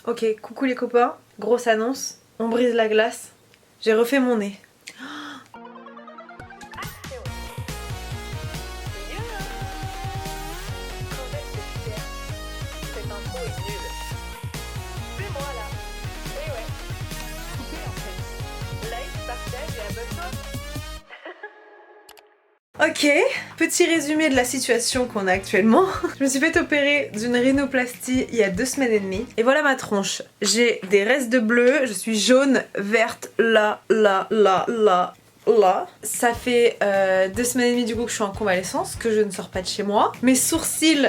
Ok, coucou les copains, grosse annonce, on brise la glace, j'ai refait mon nez. Ok, petit résumé de la situation qu'on a actuellement. Je me suis fait opérer d'une rhinoplastie il y a 2 semaines et demie. Et voilà ma tronche. J'ai des restes de bleu, je suis jaune, verte, là. Ça fait 2 semaines et demie du coup que je suis en convalescence, que je ne sors pas de chez moi. Mes sourcils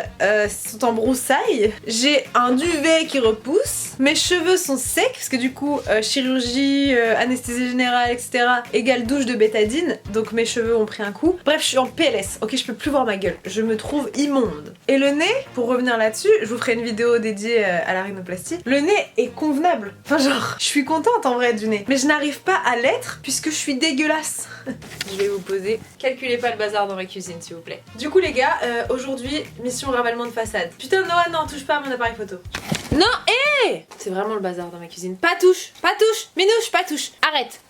sont en broussailles. J'ai un duvet qui repousse. Mes cheveux sont secs parce que du coup chirurgie, anesthésie générale, etc. égale douche de bétadine. Donc mes cheveux ont pris un coup. Bref, je suis en PLS. Ok, je peux plus voir ma gueule. Je me trouve immonde. Et le nez, pour revenir là-dessus, je vous ferai une vidéo dédiée à la rhinoplastie. Le nez est convenable. Enfin genre, je suis contente en vrai du nez. Mais je n'arrive pas à l'être puisque je suis dégueulasse. Je vais vous poser. Calculez pas le bazar dans ma cuisine s'il vous plaît. Du coup les gars, aujourd'hui, mission ravalement de façade. Putain Noah, non, touche pas à mon appareil photo. Non, c'est vraiment le bazar dans ma cuisine. Pas touche, Minouche, pas touche. Arrête.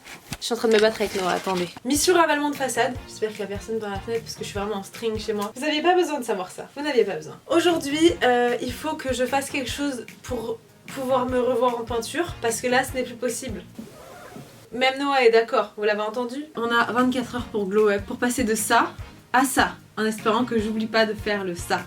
Je suis en train de me battre avec Noah, attendez. Mission ravalement de façade. J'espère qu'il y a personne dans la fenêtre parce que je suis vraiment en string chez moi. Vous n'aviez pas besoin de savoir ça. Vous n'aviez pas besoin. Aujourd'hui, il faut que je fasse quelque chose pour pouvoir me revoir en peinture parce que là, ce n'est plus possible. Même Noah est d'accord, vous l'avez entendu? On a 24 heures pour glow up, pour passer de ça à ça, en espérant que j'oublie pas de faire le ça.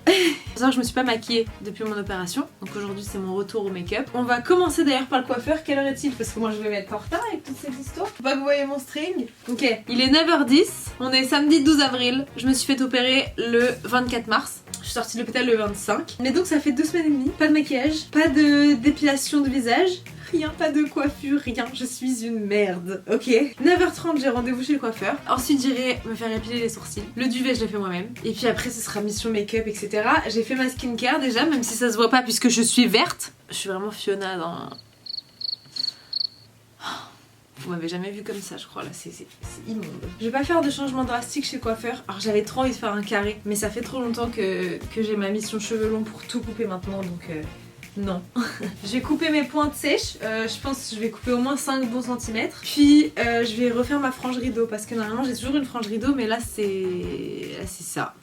Je me suis pas maquillée depuis mon opération, donc aujourd'hui c'est mon retour au make-up. On va commencer d'ailleurs par le coiffeur. Quelle heure est-il? Parce que moi je vais mettre en retard avec toutes ces histoires. Faut pas que vous voyez mon string. Ok, il est 9h10, on est samedi 12 avril. Je me suis fait opérer le 24 mars. Je suis sortie de l'hôpital le 25. Mais donc ça fait 2 semaines et demie. Pas de maquillage, pas de d'épilation de visage. Rien, pas de coiffure, rien, je suis une merde, ok. 9h30 j'ai rendez-vous chez le coiffeur. Ensuite j'irai me faire épiler les sourcils. Le duvet je l'ai fait moi-même. Et puis après ce sera mission make-up, etc. J'ai fait ma skincare déjà, même si ça se voit pas puisque je suis verte. Je suis vraiment Fiona dans... Vous m'avez jamais vu comme ça je crois là, c'est immonde. Je vais pas faire de changement drastique chez le coiffeur. Alors j'avais trop envie de faire un carré, mais ça fait trop longtemps que j'ai ma mission cheveux longs pour tout couper maintenant donc... Non. Je vais couper mes pointes sèches, je pense que je vais couper au moins 5 bons centimètres. Puis je vais refaire ma frange rideau parce que normalement j'ai toujours une frange rideau mais là c'est ça.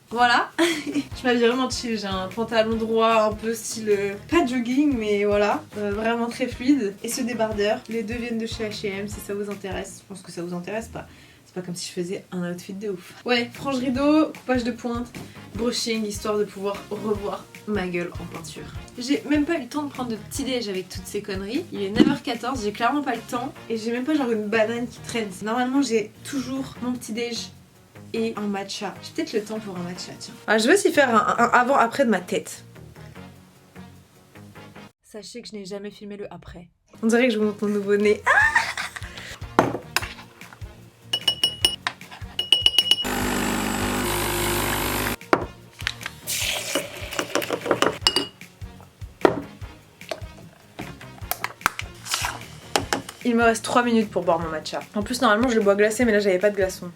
Voilà. Je m'habille vraiment chill, j'ai un pantalon droit un peu style, pas jogging mais voilà, vraiment très fluide. Et ce débardeur, les deux viennent de chez H&M si ça vous intéresse. Je pense que ça vous intéresse pas. C'est pas comme si je faisais un outfit de ouf. Ouais, frange rideau, coupage de pointe, brushing, histoire de pouvoir revoir ma gueule en peinture. J'ai même pas eu le temps de prendre de petit déj avec toutes ces conneries. Il est 9h14, j'ai clairement pas le temps. Et j'ai même pas genre une banane qui traîne. Normalement j'ai toujours mon petit déj et un matcha. J'ai peut-être le temps pour un matcha, tiens. Ah, je vais aussi faire un avant-après de ma tête. Sachez que je n'ai jamais filmé le après. On dirait que je vous montre mon nouveau nez. Ah! Il me reste 3 minutes pour boire mon matcha. En plus normalement je le bois glacé mais là j'avais pas de glaçon.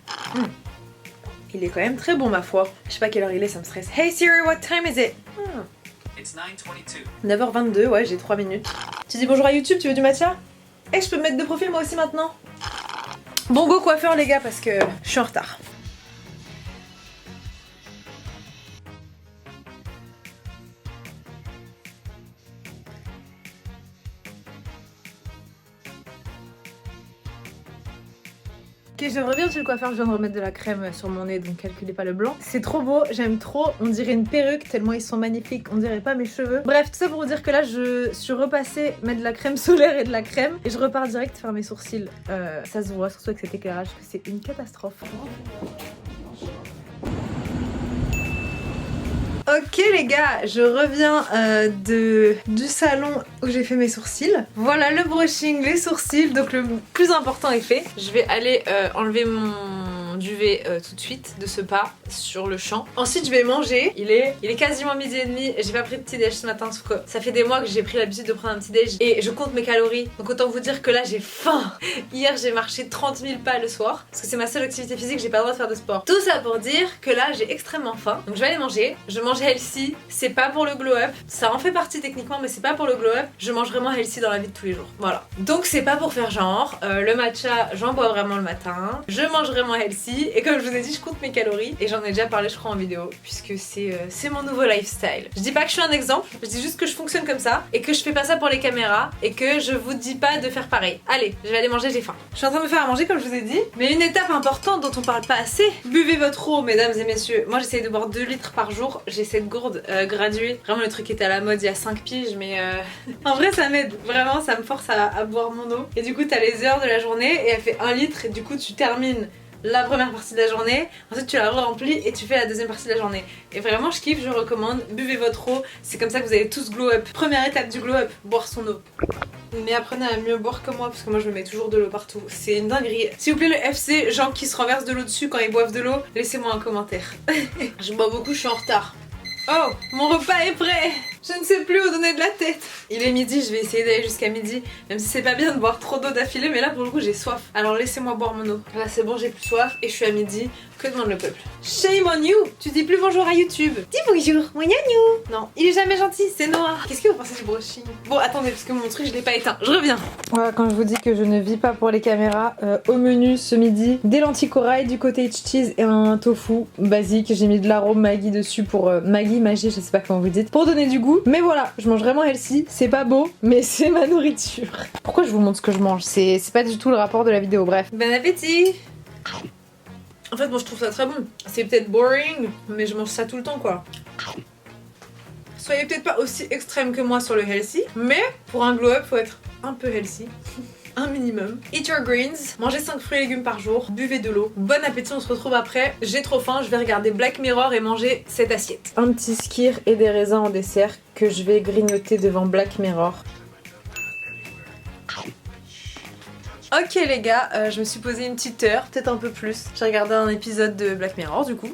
Il est quand même très bon ma foi. Je sais pas quelle heure il est, ça me stresse. Hey Siri, what time is it? It's 9h22, ouais j'ai 3 minutes. Tu dis bonjour à YouTube, tu veux du matcha? Eh, je peux me mettre de profil moi aussi maintenant? Bon go coiffeur les gars parce que je suis en retard. Ok, je devrais bien chez le coiffeur, je viens de remettre de la crème sur mon nez, donc calculez pas le blanc. C'est trop beau, j'aime trop, on dirait une perruque tellement ils sont magnifiques, on dirait pas mes cheveux. Bref, tout ça pour vous dire que là je suis repassée mettre de la crème solaire et de la crème et je repars direct faire mes sourcils. Ça se voit, surtout avec cet éclairage, que c'est une catastrophe. Ok les gars, je reviens du salon où j'ai fait mes sourcils. Voilà le brushing, les sourcils, donc le plus important est fait. Je vais aller enlever mon duvet tout de suite de ce pas sur le champ. Ensuite je vais manger, il est quasiment 12h30, j'ai pas pris de petit déj ce matin parce que ça fait des mois que j'ai pris l'habitude de prendre un petit déj et je compte mes calories, donc autant vous dire que là j'ai faim. Hier j'ai marché 30 000 pas le soir parce que c'est ma seule activité physique, j'ai pas le droit de faire de sport. Tout ça pour dire que là j'ai extrêmement faim, donc je vais aller manger. Je mange healthy, c'est pas pour le glow up, ça en fait partie techniquement mais c'est pas pour le glow up, je mange vraiment healthy dans la vie de tous les jours, voilà. Donc c'est pas pour faire genre, le matcha j'en bois vraiment le matin, je mange vraiment healthy et comme je vous ai dit je compte mes calories et j'en ai déjà parlé je crois en vidéo puisque c'est mon nouveau lifestyle. Je dis pas que je suis un exemple, je dis juste que je fonctionne comme ça et que je fais pas ça pour les caméras et que je vous dis pas de faire pareil. Allez, je vais aller manger, j'ai faim. Je suis en train de me faire à manger comme je vous ai dit, mais une étape importante dont on parle pas assez, buvez votre eau mesdames et messieurs. Moi j'essaye de boire 2 litres par jour, j'ai cette gourde graduée, vraiment le truc était à la mode il y a 5 piges mais en vrai ça m'aide, vraiment ça me force à boire mon eau et du coup t'as les heures de la journée et elle fait 1 litre et du coup tu termines la première partie de la journée, ensuite tu la remplis et tu fais la deuxième partie de la journée. Et vraiment je kiffe, je recommande, buvez votre eau, c'est comme ça que vous allez tous glow up. Première étape du glow up, boire son eau. Mais apprenez à mieux boire que moi parce que moi je me mets toujours de l'eau partout, c'est une dinguerie. S'il vous plaît le FC, gens qui se renversent de l'eau dessus quand ils boivent de l'eau, laissez-moi un commentaire. Je bois beaucoup, je suis en retard. Oh, mon repas est prêt! Je ne sais plus où donner de la tête. Il est midi, je vais essayer d'aller jusqu'à midi. Même si c'est pas bien de boire trop d'eau d'affilée, mais là pour le coup j'ai soif. Alors laissez-moi boire mon eau. Là c'est bon, j'ai plus soif et je suis à midi. Que demande le peuple? Shame on you! Tu dis plus bonjour à YouTube. Dis bonjour, mon gnagnou. Non, il est jamais gentil, c'est Noah. Qu'est-ce que vous pensez du brushing? Bon attendez, parce que mon truc je l'ai pas éteint. Je reviens. Voilà, quand je vous dis que je ne vis pas pour les caméras, au menu ce midi, des lentilles corail, du cottage cheese et un tofu basique. J'ai mis de l'arôme Maggi dessus pour Maggi, Maggi, je sais pas comment vous dites, pour donner du goût. Mais voilà, je mange vraiment healthy, c'est pas beau, mais c'est ma nourriture. Pourquoi je vous montre ce que je mange? C'est pas du tout le rapport de la vidéo, bref. Bon appétit! En fait, moi je trouve ça très bon. C'est peut-être boring, mais je mange ça tout le temps quoi. Soyez peut-être pas aussi extrême que moi sur le healthy, mais pour un glow up, faut être un peu healthy. Un minimum. Eat your greens, mangez 5 fruits et légumes par jour, buvez de l'eau. Bon appétit, on se retrouve après. J'ai trop faim, je vais regarder Black Mirror et manger cette assiette. Un petit skyr et des raisins en dessert que je vais grignoter devant Black Mirror. Ok les gars, je me suis posé une petite heure, peut-être un peu plus. J'ai regardé un épisode de Black Mirror du coup.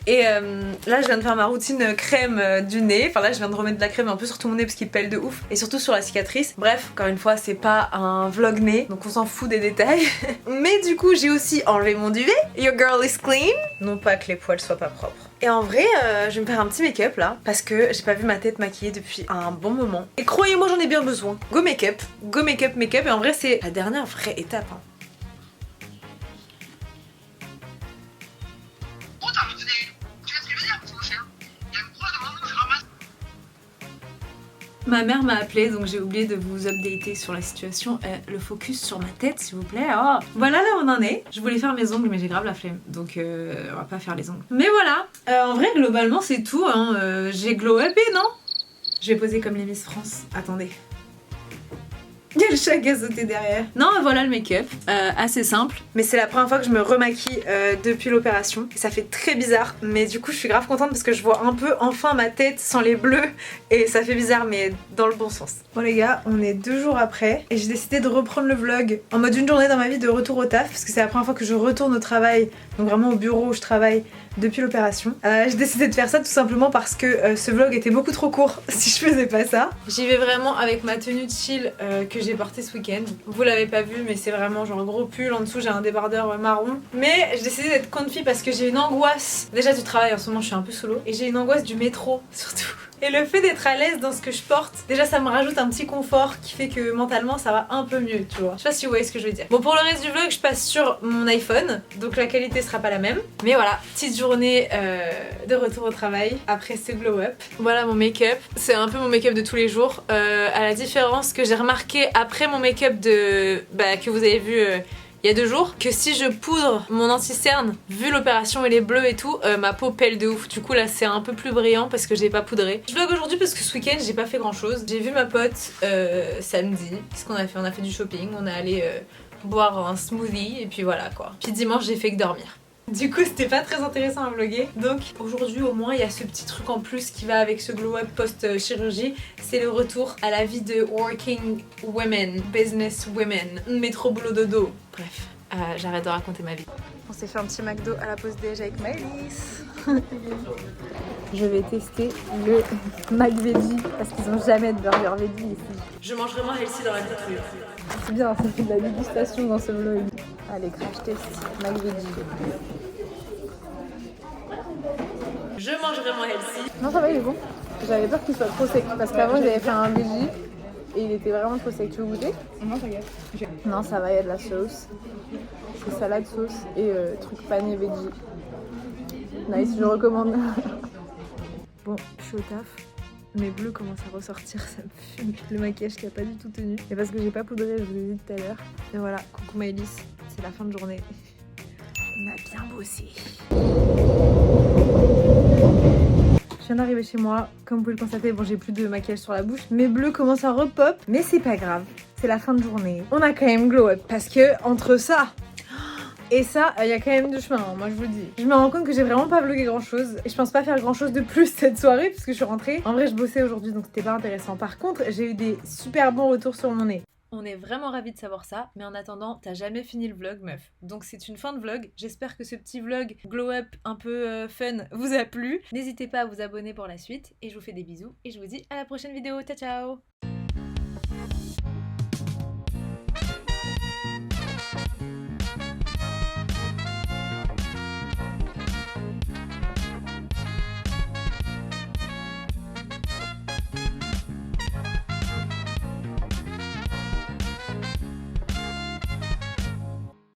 Et là je viens de faire ma routine crème du nez. Enfin là je viens de remettre de la crème un peu sur tout mon nez parce qu'il pèle de ouf. Et surtout sur la cicatrice. Bref, encore une fois c'est pas un vlog nez, donc on s'en fout des détails. Mais du coup j'ai aussi enlevé mon duvet. Your girl is clean. Non pas que les poils soient pas propres. Et en vrai, je vais me faire un petit make-up là, parce que j'ai pas vu ma tête maquillée depuis un bon moment. Et croyez-moi, j'en ai bien besoin. Go make-up, make-up. Et en vrai, c'est la dernière vraie étape. Hein. Ma mère m'a appelé donc j'ai oublié de vous updater sur la situation. Le focus sur ma tête s'il vous plaît. Oh. Voilà là où on en est. Je voulais faire mes ongles mais j'ai grave la flemme donc on va pas faire les ongles. Mais voilà, en vrai globalement c'est tout hein. J'ai glow upé non? Je vais poser comme les Miss France. Attendez. Il y a le chat qui a sauté derrière. Non, voilà le make-up, assez simple. Mais c'est la première fois que je me remaquille depuis l'opération. Ça fait très bizarre, mais du coup je suis grave contente parce que je vois un peu enfin ma tête sans les bleus. Et ça fait bizarre, mais dans le bon sens. Bon les gars, on est 2 jours après. Et j'ai décidé de reprendre le vlog en mode une journée dans ma vie de retour au taf. Parce que c'est la première fois que je retourne au travail. Donc vraiment au bureau où je travaille depuis l'opération. J'ai décidé de faire ça tout simplement parce que ce vlog était beaucoup trop court si je faisais pas ça. J'y vais vraiment avec ma tenue de chill que j'ai portée ce week-end. Vous l'avez pas vu mais c'est vraiment genre gros pull, en dessous j'ai un débardeur marron. Mais j'ai décidé d'être comfy parce que j'ai une angoisse. Déjà du travail en ce moment je suis un peu solo. Et j'ai une angoisse du métro surtout. Et le fait d'être à l'aise dans ce que je porte, déjà ça me rajoute un petit confort qui fait que mentalement ça va un peu mieux, tu vois. Je sais pas si vous voyez ce que je veux dire. Bon pour le reste du vlog, je passe sur mon iPhone, donc la qualité sera pas la même. Mais voilà, petite journée de retour au travail après ce glow up. Voilà mon make-up, c'est un peu mon make-up de tous les jours. À la différence que j'ai remarqué après mon make-up que vous avez vu il y a 2 jours, que si je poudre mon anti-cerne, vu l'opération et les bleus et tout, ma peau pèle de ouf. Du coup là c'est un peu plus brillant parce que j'ai pas poudré. Je vlog aujourd'hui parce que ce week-end j'ai pas fait grand chose. J'ai vu ma pote samedi. Qu'est-ce qu'on a fait? On a fait du shopping, on est allé boire un smoothie et puis voilà quoi. Puis dimanche j'ai fait que dormir. Du coup c'était pas très intéressant à vlogger. Donc aujourd'hui au moins il y a ce petit truc en plus qui va avec ce glow up post-chirurgie. C'est le retour à la vie de working women, business women, métro boulot dodo. Bref, j'arrête de raconter ma vie. On s'est fait un petit McDo à la pause déj avec Maëlys. Je vais tester le McVeggie parce qu'ils ont jamais de burger veggie ici. Je mange vraiment healthy dans la vie de tous les jours. C'est bien, ça fait de la dégustation dans ce vlog. Allez, crash test McVeggie. Je mange vraiment healthy. Non, ça va, il est bon. J'avais peur qu'il soit trop sec parce qu'avant j'avais fait un veggie et il était vraiment trop sec. Tu veux goûter? Non, ça y est. Non, ça va, il y a de la sauce. C'est salade sauce et truc pané veggie. Nice, je recommande. Bon, je suis au taf. Mes bleus commencent à ressortir, ça me fume. Le maquillage qui a pas du tout tenu. Et parce que j'ai pas poudré, je vous l'ai dit tout à l'heure. Et voilà, coucou Maëlys, c'est la fin de journée. On a bien bossé. Je viens d'arriver chez moi, comme vous pouvez le constater, bon j'ai plus de maquillage sur la bouche. Mes bleus commencent à repop, mais c'est pas grave. C'est la fin de journée. On a quand même glow up parce que entre ça et ça, il y a quand même du chemin, hein, moi je vous le dis. Je me rends compte que j'ai vraiment pas vlogué grand chose et je pense pas faire grand chose de plus cette soirée parce que je suis rentrée. En vrai, je bossais aujourd'hui donc c'était pas intéressant. Par contre, j'ai eu des super bons retours sur mon nez. On est vraiment ravis de savoir ça, mais en attendant, t'as jamais fini le vlog, meuf. Donc c'est une fin de vlog. J'espère que ce petit vlog glow up un peu fun vous a plu. N'hésitez pas à vous abonner pour la suite et je vous fais des bisous et je vous dis à la prochaine vidéo. Ciao ciao.